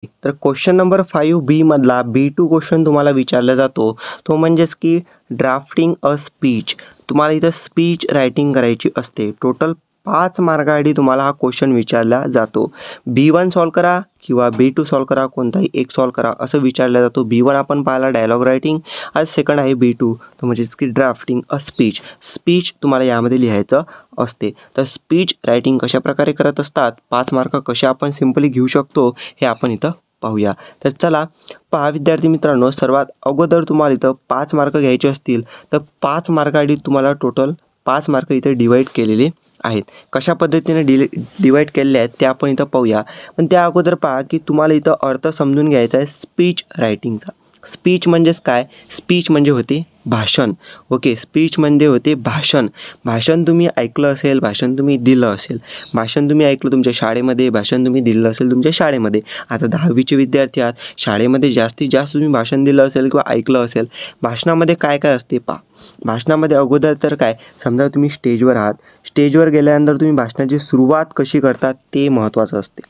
तर question number 5B मधला B2 question तुम्हाला विचारला जातो, तो म्हणजेच की ड्राफ्टिंग अ स्पीच. तुम्हाला इथं स्पीच रायटिंग करायची असते. टोटल 5 मार्कासाठी तुम्हाला हा क्वेश्चन विचारला जातो. B1 सॉल्व करा किंवा B2 सॉल्व करा, कोणताही एक सॉल्व करा असं विचारला जातो. B1 आपण पाहिला डायलॉग रायटिंग, आज सेकंड आहे B2 तो म्हणजेच की ड्राफ्टिंग अ स्पीच. स्पीच तुम्हाला यामध्ये लिहायचं असते. तर स्पीच रायटिंग कशाप्रकारे करत असतात, 5 मार्क कसे आपण सिम्पली घेऊ शकतो हे आपण इथं पाहूया. तर चला पहा विद्यार्थी मित्रांनो, सर्वात अगोदर तुम्हाला इथं 5 मार्क घ्यायचे असतील तर 5 मार्कासाठी तुम्हाला टोटल 5 मार्क इथे डिवाईड केलेले आहेत. कशा पद्धतीने डिवाईड केलेले आहेत ते आपण इथं पाहूया. पण त्या अगोदर पहा की तुम्हाला इथं अर्थ समजून घ्यायचा आहे स्पीच रायटिंगचा. स्पीच म्हणजेच काय? स्पीच म्हणजे होते भाषण. ओके, स्पीच म्हणजे होते भाषण. भाषण तुम्ही ऐकलं असेल, भाषण तुम्ही दिलं असेल. भाषण तुम्ही ऐकलं तुमच्या शाळेमध्ये, भाषण तुम्ही दिलं असेल तुमच्या शाळेमध्ये. आता 10वीचे विद्यार्थी आहात, शाळेमध्ये जास्तीत जास्त तुम्ही भाषण दिलं असेल किंवा ऐकलं असेल. भाषणामध्ये काय काय असते पहा. भाषणामध्ये अगोदर तर काय, समजा तुम्ही स्टेजवर आहात, स्टेजवर गेल्यानंतर तुम्ही भाषणाची सुरुवात कशी करतात ते महत्त्वाचं असते.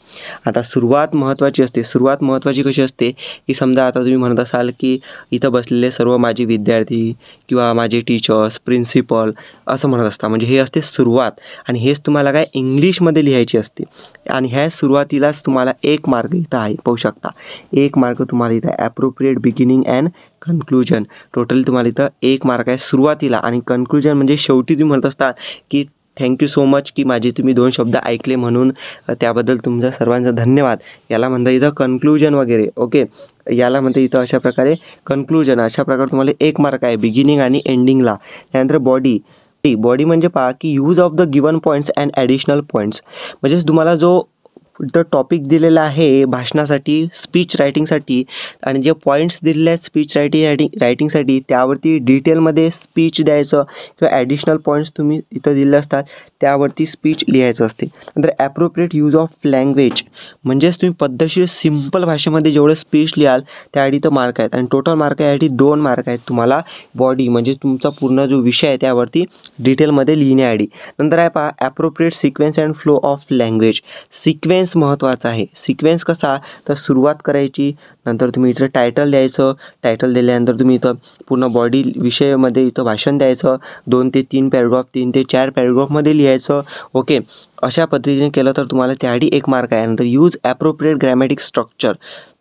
आता सुरुवात महत्त्वाची असते. सुरुवात महत्त्वाची कशी असते की समजा आता तुम्ही म्हणत असाल की इथं बसलेले सर्व माझे विद्यार्थी किंवा माझे टीचर्स, प्रिन्सिपल असं म्हणत असता, म्हणजे हे असते सुरुवात. आणि हेच तुम्हाला काय इंग्लिशमध्ये लिहायची असते. आणि ह्या सुरुवातीलाच तुम्हाला 1 मार्क इथं आहे, पाहू शकता 1 मार्क तुम्हाला इथं appropriate beginning and conclusion. Total तुम्हाला इथं 1 मार्क आहे सुरुवातीला. आणि कन्क्लुजन म्हणजे शेवटी तुम्ही म्हणत असता की थँक्यू सो मच की माझे तुम्ही 2 शब्द ऐकले म्हणून त्याबद्दल तुमच्या सर्वांचा धन्यवाद. याला म्हणता इथं कन्क्लुजन वगैरे. ओके, याला म्हणता इथं अशा प्रकारे कन्क्लुजन. अशा प्रकारे तुम्हाला 1 मार्क आहे बिगिनिंग आणि एंडिंगला. त्यानंतर बॉडी. बॉडी म्हणजे पहा की use of the given points and additional points. म्हणजेच तुम्हाला जो इथं टॉपिक दिलेला आहे भाषणासाठी, स्पीच रायटिंगसाठी, आणि जे पॉईंट्स दिलेले आहेत स्पीच रायटिंगसाठी त्यावरती डिटेलमध्ये स्पीच द्यायचं किंवा ॲडिशनल पॉईंट्स तुम्ही इथं दिले असतात त्यावरती स्पीच लिहायचं असते. नंतर ॲप्रोप्रिएट यूज ऑफ लँग्वेज, म्हणजेच तुम्ही पद्धतशीर सिम्पल भाषेमध्ये जेवढं स्पीच लिहाल त्यासाठी तर मार्क आहेत. आणि टोटल मार्क यासाठी 2 मार्क आहेत तुम्हाला बॉडी म्हणजे तुमचा पूर्ण जो विषय आहे त्यावरती डिटेलमध्ये लिहिण्यासाठी. नंतर आहे पहा appropriate sequence and flow of language. Sequence महत्त्वाचा आहे. सिक्वेन्स कसा, तर सुरुवात करायची, नंतर तुम्ही इथं टायटल द्यायचं, टायटल दिल्यानंतर तुम्ही इथं पूर्ण बॉडी विषयामध्ये इथं भाषण द्यायचं. 2 ते 3 पॅराग्राफ, 3 ते 4 पॅराग्राफमध्ये लिहायचं. ओके, अशा पद्धतीने केलं तर तुम्हाला त्यासाठी 1 मार्क आहे. नंतर यूज ॲप्रोप्रिएट ग्रॅमॅटिक स्ट्रक्चर,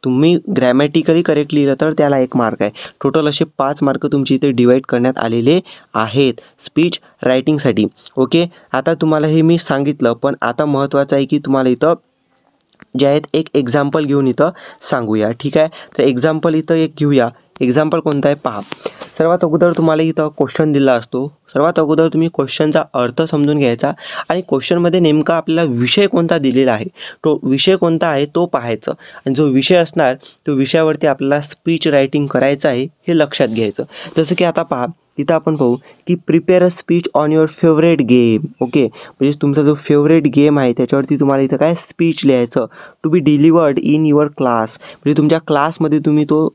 तुम्ही ग्रॅमॅटिकली करेक्ट लिहिलं तर त्याला 1 मार्क आहे. टोटल असे 5 मार्क तुमची इथे डिवाईड करण्यात आलेले आहेत स्पीच रायटिंगसाठी. ओके, आता तुम्हाला हे मी सांगितलं, पण आता महत्त्वाचं आहे की तुम्हाला इथं जे आहेत एक एक्झाम्पल घेऊन इथं सांगूया. ठीक आहे, तर एक्झाम्पल इथं एक घेऊया. एक्झाम्पल कोणता आहे पहा. सर्वात अगोदर तुम्हाला इथं क्वेश्चन दिला असतो. सर्वात अगोदर तुम्ही क्वेश्चनचा अर्थ समजून घ्यायचा आणि क्वेश्चनमध्ये नेमका आपल्याला विषय कोणता दिलेला आहे, तो विषय कोणता आहे तो पाहायचं. आणि जो विषय असणार तो विषयावरती आपल्याला स्पीच रायटिंग करायचं आहे हे लक्षात घ्यायचं. जसं की आता पहा इथं आपण पाहू की prepare a speech on your favourite game. Okay, म्हणजे तुमचा जो फेवरेट गेम आहे त्याच्यावरती तुम्हाला इथं काय स्पीच लिहायचं. To be delivered in your class, म्हणजे तुमच्या क्लासमध्ये तुम्ही तो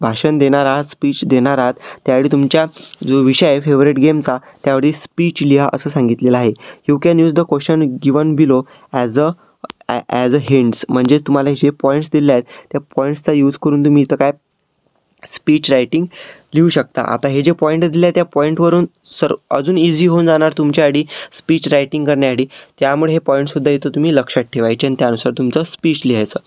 भाषण देणार आहात, स्पीच देणार आहात. त्यावेळी तुमच्या जो विषय आहे फेवरेट गेमचा त्यावेळी स्पीच लिहा असं सांगितलेलं आहे. You can use the question given below as a hints, म्हणजे तुम्हाला जे पॉईंट्स दिले आहेत त्या पॉईंट्सचा यूज करून तुम्ही इथं काय स्पीच रायटिंग लिहू शकता. आता हे जे पॉईंट दिले आहे त्या पॉईंटवरून अजून इझी होऊन जाणार तुमच्यासाठी स्पीच रायटिंग करण्यासाठी. त्यामुळे हे पॉईंटसुद्धा इथं तुम्ही लक्षात ठेवायचे आणि त्यानुसार तुमचं स्पीच लिहायचं.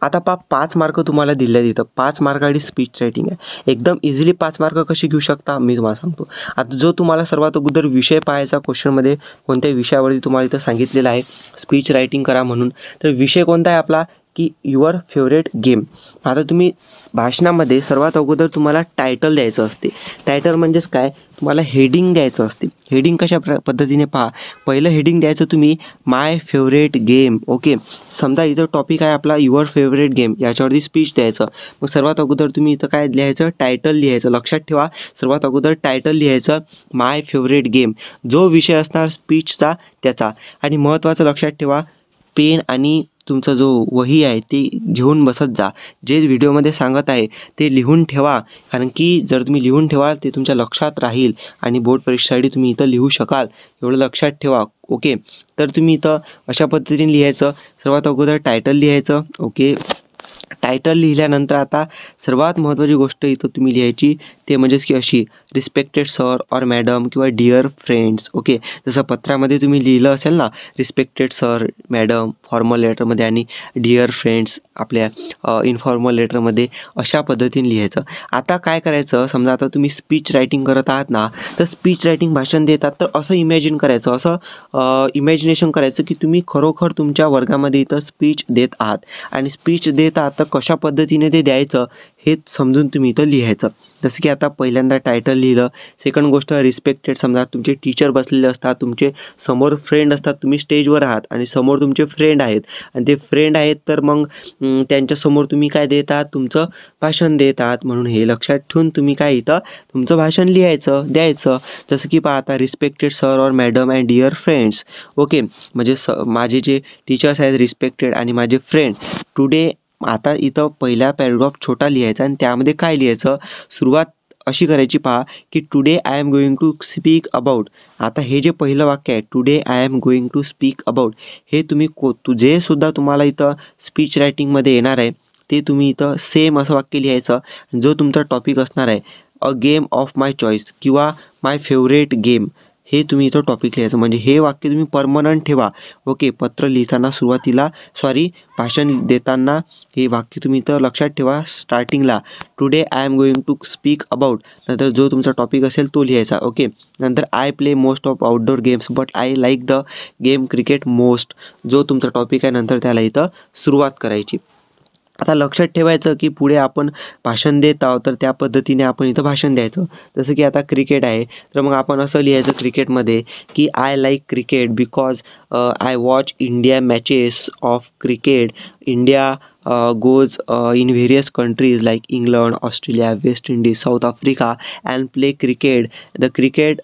आता 5 मार्क तुम्हाला दिले आहेत इथं. 5 मार्कासाठी स्पीच रायटिंग आहे. एकदम इझिली 5 मार्क कसे घेऊ शकता मी तुम्हाला सांगतो. आता जो तुम्हाला सर्वात अगोदर विषय पाहायचा क्वेश्चनमध्ये, कोणत्या विषयावरती तुम्हाला इथं सांगितलेलं आहे स्पीच रायटिंग करा म्हणून, तर विषय कोणता आहे आपला की युअर फेवरेट गेम. आता तुम्ही भाषणामध्ये सर्वात अगोदर तुम्हाला टायटल द्यायचं असते. टायटल म्हणजेच काय, तुम्हाला हेडिंग द्यायचं असते. हेडिंग कशा पद्धतीने पहा. पहिलं हेडिंग द्यायचं तुम्ही माय फेवरेट गेम. ओके, समजा इथं टॉपिक आहे आपला युअर फेवरेट गेम, याच्यावरती स्पीच द्यायचं. मग सर्वात अगोदर तुम्ही इथं काय लिहायचं, टायटल लिहायचं. लक्षात ठेवा सर्वात अगोदर टायटल लिहायचं माय फेवरेट गेम, जो विषय असणार स्पीचचा त्याचा. आणि महत्त्वाचं लक्षात ठेवा, पेन आणि तुमचा जो वही आहे ते घेऊन बसत जा. जे व्हिडिओमध्ये सांगत आहे ते लिहून ठेवा, कारण की जर तुम्ही लिहून ठेवाल ते तुमच्या लक्षात राहील आणि बोर्ड परीक्षेसाठी तुम्ही इथं लिहू शकाल, एवढं लक्षात ठेवा. ओके, तर तुम्ही इथं अशा पद्धतीने लिहायचं. सर्वात अगोदर टायटल लिहायचं. ओके, टायटल लिहिल्यानंतर आता सर्वात महत्त्वाची गोष्ट इथं तुम्ही लिहायची ते म्हणजेच की अशी रिस्पेक्टेड सर और मॅडम किंवा डिअर फ्रेंड्स. ओके, जसं पत्रामध्ये तुम्ही लिहिलं असेल ना रिस्पेक्टेड सर मॅडम फॉर्मल लेटरमध्ये आणि डिअर फ्रेंड्स आपल्या इन्फॉर्मल लेटरमध्ये, अशा पद्धतीने लिहायचं. आता काय करायचं, समजा आता तुम्ही स्पीच रायटिंग करत आहात ना, तर स्पीच रायटिंग भाषण देतात तर असं इमॅजिन करायचं, असं इमॅजिनेशन करायचं की तुम्ही खरोखर तुमच्या वर्गामध्ये इथं स्पीच देत आहात आणि स्पीच देत आहात तर कशा पद्धतीने ते द्यायचं हे समजून तुम्ही इथं लिहायचं. जसं की आता पहिल्यांदा टायटल लिहिलं. सेकंड गोष्ट रिस्पेक्टेड, समजा तुमचे टीचर बसलेले असतात, तुमचे समोर फ्रेंड असतात, तुम्ही स्टेजवर आहात आणि समोर तुमचे फ्रेंड आहेत आणि ते फ्रेंड आहेत तर मग त्यांच्यासमोर तुम्ही काय देत आहात, तुमचं भाषण देत आहात. म्हणून हे लक्षात ठेवून तुम्ही काय इथं तुमचं भाषण लिहायचं द्यायचं. जसं की पहा आता रिस्पेक्टेड सर और madam and dear friends. Okay, म्हणजे माझे जे टीचर्स आहेत रिस्पेक्टेड आणि माझे फ्रेंड टुडे. आता इथं पहिला पॅराग्राफ छोटा लिहायचा आणि त्यामध्ये काय लिहायचं, सुरुवात अशी करायची पहा की today I am going to speak about. आता हे जे पहिलं वाक्य आहे today I am going to speak about, हे तुम्ही जे सुद्धा तुम्हाला इथं स्पीच रायटिंगमध्ये येणार आहे ते तुम्ही इथं सेम असं वाक्य लिहायचं. जो तुमचा टॉपिक असणार आहे a game of my choice किंवा माय फेवरेट गेम, हे तुम्ही इथं टॉपिक लिहायचं. म्हणजे हे वाक्य तुम्ही परमनंट ठेवा. ओके, पत्र लिहिताना सुरुवातीला भाषण देताना हे वाक्य तुम्ही इथं लक्षात ठेवा. स्टार्टिंगला today I am going to speak about, नंतर जो तुमचा टॉपिक असेल तो लिहायचा. ओके, नंतर I play most of outdoor games but I like the game cricket most. जो तुमचा टॉपिक आहे नंतर त्याला इथं सुरुवात करायची. आता लक्षात ठेवायचं की पुढे आपण भाषण देत आहोत तर त्या पद्धतीने आपण इथं भाषण द्यायचं. जसं की आता क्रिकेट आहे तर मग आपण असं लिहायचं क्रिकेटमध्ये की I like cricket because I watch India matches of cricket. India goes in various countries like England, Australia, West Indies, South Africa and play cricket. The cricket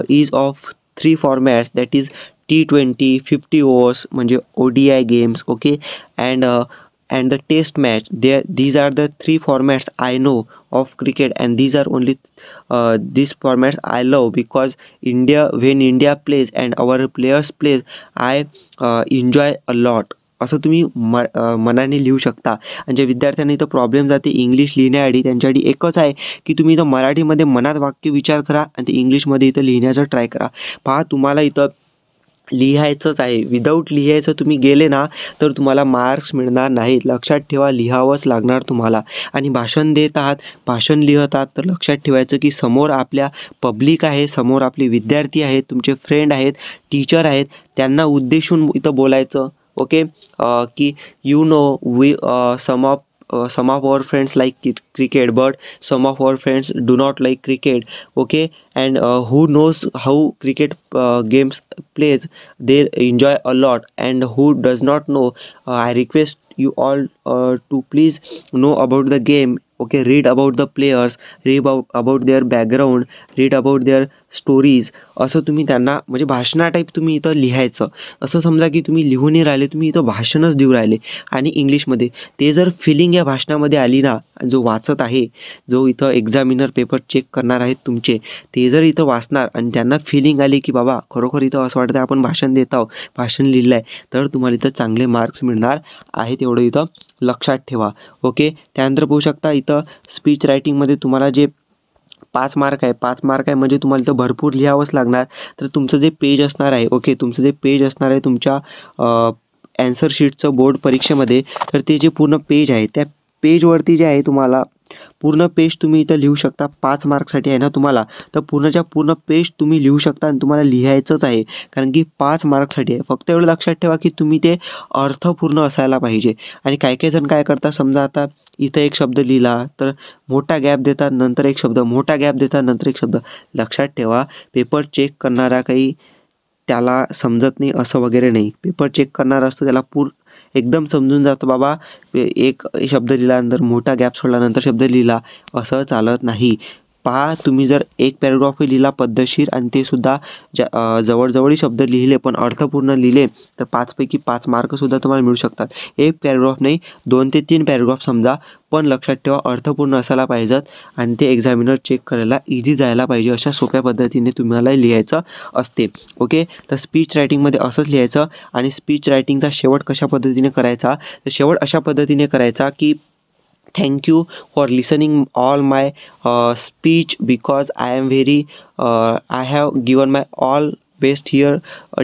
is of 3 formats, that is T20, 50 overs म्हणजे ODI games. Okay, and the test match. These are the 3 formats I know of cricket and these are only these formats I love because when India plays and our players plays I enjoy a lot. असं तुम्ही मनाने लिहू शकता. आणि ज्या विद्यार्थ्यांना इथं problem जाते इंग्लिश लिहिण्याआधी त्यांच्यासाठी एकच आहे की तुम्ही इथं मराठीमध्ये मनात वाक्य विचार करा आणि ते इंग्लिशमध्ये इथं लिहिण्याचा ट्राय करा. पहा तुम्हाला इथं लिहायचंच आहे. विदाऊट लिहायचं तुम्ही गेले ना तर तुम्हाला मार्क्स मिळणार नाहीत. लक्षात ठेवा, लिहावंच लागणार तुम्हाला. आणि भाषण देत आहात, भाषण लिहत आहात तर लक्षात ठेवायचं की समोर आपल्या पब्लिक आहे, समोर आपले विद्यार्थी आहेत, तुमचे फ्रेंड आहेत, टीचर आहेत, त्यांना उद्देशून इथं बोलायचं. ओके, की you know we some of our friends like cricket but some of our friends do not like cricket. Okay, and who knows how cricket games plays, they enjoy a lot, and who does not know, I request you all to please know about the game. Okay, read about the players, read about their background, read about their stories. असं तुम्ही त्यांना म्हणजे भाषणा type तुम्ही इथं लिहायचं. असं समजा की तुम्ही लिहून नाही राहिले, तुम्ही इथं भाषणच देऊ राहिले आणि इंग्लिशमध्ये. ते जर फिलिंग या भाषणामध्ये आली ना, जो वाचत आहे, जो इथं एक्झामिनर पेपर चेक करणार आहेत तुमचे, ते जर इथं वाचणार आणि त्यांना फिलिंग आली की बाबा खरोखर इथं असं वाटतं आपण भाषण देत आहोत, भाषण लिहिलं आहे, तर तुम्हाला इथं चांगले मार्क्स मिळणार आहेत. एवढं इथं लक्षात ठेवा. ओके, त्यानंतर पाहू शकता इथं स्पीच रायटिंगमध्ये तुम्हाला जे 5 मार्क आहे म्हणजे तुम्हाला इथं भरपूर लिहावंच लागणार. तर तुमचं जे पेज असणार आहे, ओके, तुमचं जे पेज असणार आहे तुमच्या ॲन्सर शीटचं बोर्ड परीक्षेमध्ये, तर ते जे पूर्ण पेज आहे त्या पेजवरती जे आहे तुम्हाला पूर्ण पेज तुम्ही इथं लिहू शकता. 5 मार्कसाठी आहे ना तुम्हाला, तर पूर्णच्या पूर्ण पेज तुम्ही लिहू शकता आणि तुम्हाला लिहायचंच आहे कारण की 5 मार्कसाठी आहे. फक्त एवढं लक्षात ठेवा की तुम्ही ते अर्थपूर्ण असायला पाहिजे. आणि काही जण काय करतात, समजा आता इथं एक शब्द लिहिला तर मोठा गॅप देतात, नंतर एक शब्द, मोठा गॅप देतात, नंतर एक शब्द. लक्षात ठेवा, पेपर चेक करणारा काही त्याला समजत नाही असं वगैरे नाही. पेपर चेक करणारा असतो त्याला एकदम समजून जातं बाबा एक शब्द लिहिल्यानंतर मोठा गॅप सोडल्यानंतर शब्द लिहिला, असं चालत नाही. पहा, तुम्ही जर एक पॅराग्राफही लिहिला पद्धतशीर आणि ते सुद्धा जवळजवळ शब्द लिहिले पण अर्थपूर्ण लिहिले तर 5 पैकी 5 मार्कसुद्धा तुम्हाला मिळू शकतात. एक पॅराग्राफ नाही, 2 ते 3 पॅराग्राफ समजा, पण लक्षात ठेवा अर्थपूर्ण असायला पाहिजेत आणि ते एक्झामिनर चेक करायला इझी जायला पाहिजे. अशा सोप्या पद्धतीने तुम्हाला लिहायचं असते. ओके, तर स्पीच रायटिंगमध्ये असंच लिहायचं. आणि स्पीच रायटिंगचा शेवट कशा पद्धतीने करायचा, तर शेवट अशा पद्धतीने करायचा की thank you for listening all my speech, because I am very I have given my all best here,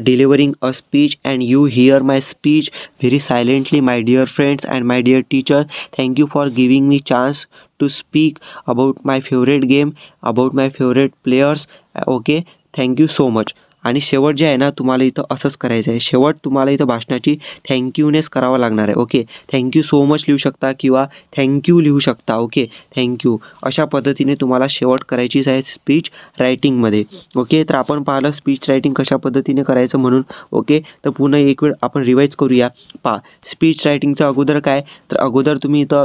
delivering a speech, and you hear my speech very silently, my dear friends and my dear teacher. Thank you for giving me chance to speak about my favorite game, about my favorite players. Okay, thank you so much. आणि शेवट जे आहे ना, तुम्हाला इथं असंच करायचं आहे. शेवट तुम्हाला इथं भाषणाची थँक्यूनेस करावा लागणार आहे. ओके, थँक्यू सो मच लिहू शकता किंवा थँक्यू लिहू शकता. ओके, थँक्यू अशा पद्धतीने तुम्हाला शेवट करायचीच आहे स्पीच रायटिंगमध्ये. ओके, तर आपण पाहिलं स्पीच रायटिंग कशा पद्धतीने करायचं म्हणून. ओके, तर पुन्हा एक वेळ आपण रिवाईज करूया. पहा, स्पीच रायटिंगचं अगोदर काय, तर अगोदर तुम्ही इथं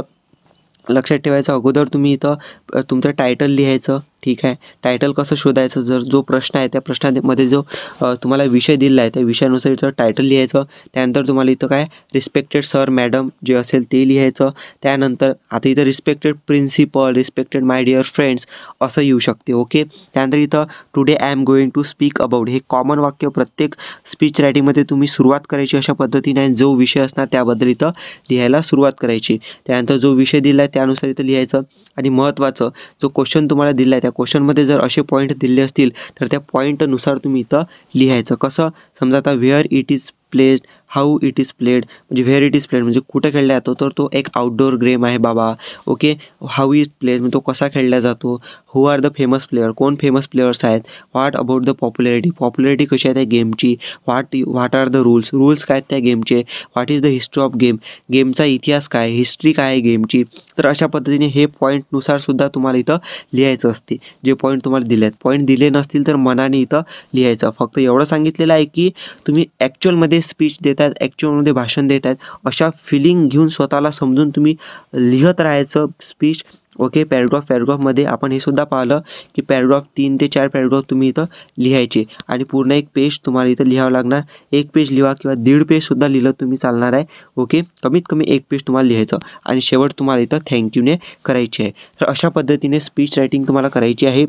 लक्षात ठेवायचं, अगोदर तुम्ही इथं तुमचं टायटल लिहायचं. ठीक आहे, टायटल कसं शोधायचं, जर जो प्रश्न आहे त्या प्रश्नामध्ये जो तुम्हाला विषय दिला आहे त्या विषयानुसार इथं टायटल लिहायचं. त्यानंतर तुम्हाला इथं काय रिस्पेक्टेड सर मॅडम जे असेल ते लिहायचं. त्यानंतर आता इथं respected principal, respected my dear friends असं येऊ शकते. ओके, त्यानंतर इथं today I am going to speak about, हे कॉमन वाक्य प्रत्येक स्पीच रायटिंगमध्ये तुम्ही सुरुवात करायची अशा पद्धतीने, जो विषय असणार त्याबद्दल इथं लिहायला सुरुवात करायची. त्यानंतर जो विषय दिला आहे त्यानुसार इथं लिहायचं. आणि महत्त्वाचं, जो क्वेश्चन तुम्हाला दिला आहे त्या क्वेश्चनमध्ये जर असे पॉईंट दिले असतील तर त्या पॉईंटनुसार तुम्ही इथं लिहायचं. कसं, समजा आता where it is played, how it is played, म्हणजे व्हेअर इट इज प्लेड म्हणजे कुठं खेळला जातो, तर तो एक आउटडोअर गेम आहे बाबा. ओके, हाऊ इज प्लेड म्हणजे तो कसा खेळला जातो. Who are the famous player, कोण फेमस प्लेयर्स आहेत. What about the popularity, popularity कशी आहे त्या गेमची. What are the rules, rules काय त्या गेमचे. What is the history of game, गेमचा इतिहास काय, हिस्ट्री काय आहे गेमची. तर अशा पद्धतीने हे पॉईंटनुसार सुद्धा तुम्हाला इथं लिहायचं असते. जे पॉईंट तुम्हाला दिले आहेत, पॉईंट दिले नसतील तर मनाने इथं लिहायचं. फक्त एवढं सांगितलेलं आहे की तुम्ही ॲक्च्युअलमध्ये स्पीच देतात, ॲक्च्युअलमध्ये भाषण देत आहेत, अशा फिलिंग घेऊन स्वतःला समजून तुम्ही लिहत राहायचं स्पीच. ओके, पॅराग्राफमध्ये आपण हे सुद्धा पाहिलं की पॅराग्राफ 3 ते 4 पॅराग्राफ तुम्ही इथं लिहायचे आणि पूर्ण एक पेज तुम्हाला इथं लिहावं लागणार. एक पेज लिहा किंवा 1.5 पेजसुद्धा लिहिलं तुम्ही चालणार आहे. ओके, कमीत कमी एक पेज तुम्हाला लिहायचं आणि शेवट तुम्हाला इथं थँक्यूने करायची आहे. तर अशा पद्धतीने स्पीच रायटिंग तुम्हाला करायची आहे.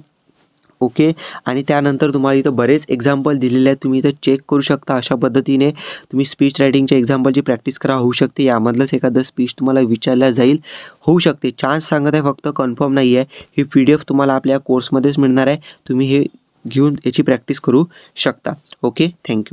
ओके, आणि त्यानंतर तुम्हाला इथं बरेच एक्झाम्पल दिलेले आहेत, तुम्ही इथं चेक करू शकता. अशा पद्धतीने तुम्ही स्पीच रायटिंगच्या एक्झाम्पलची प्रॅक्टिस करा. होऊ शकते यामधलंच एखादं स्पीच तुम्हाला विचारल्या जाईल, होऊ शकते. चान्स सांगत आहे, फक्त कन्फर्म नाही आहे. ही PDF तुम्हाला आपल्या कोर्समध्येच मिळणार आहे, तुम्ही हे घेऊन याची प्रॅक्टिस करू शकता. Okay, thank you.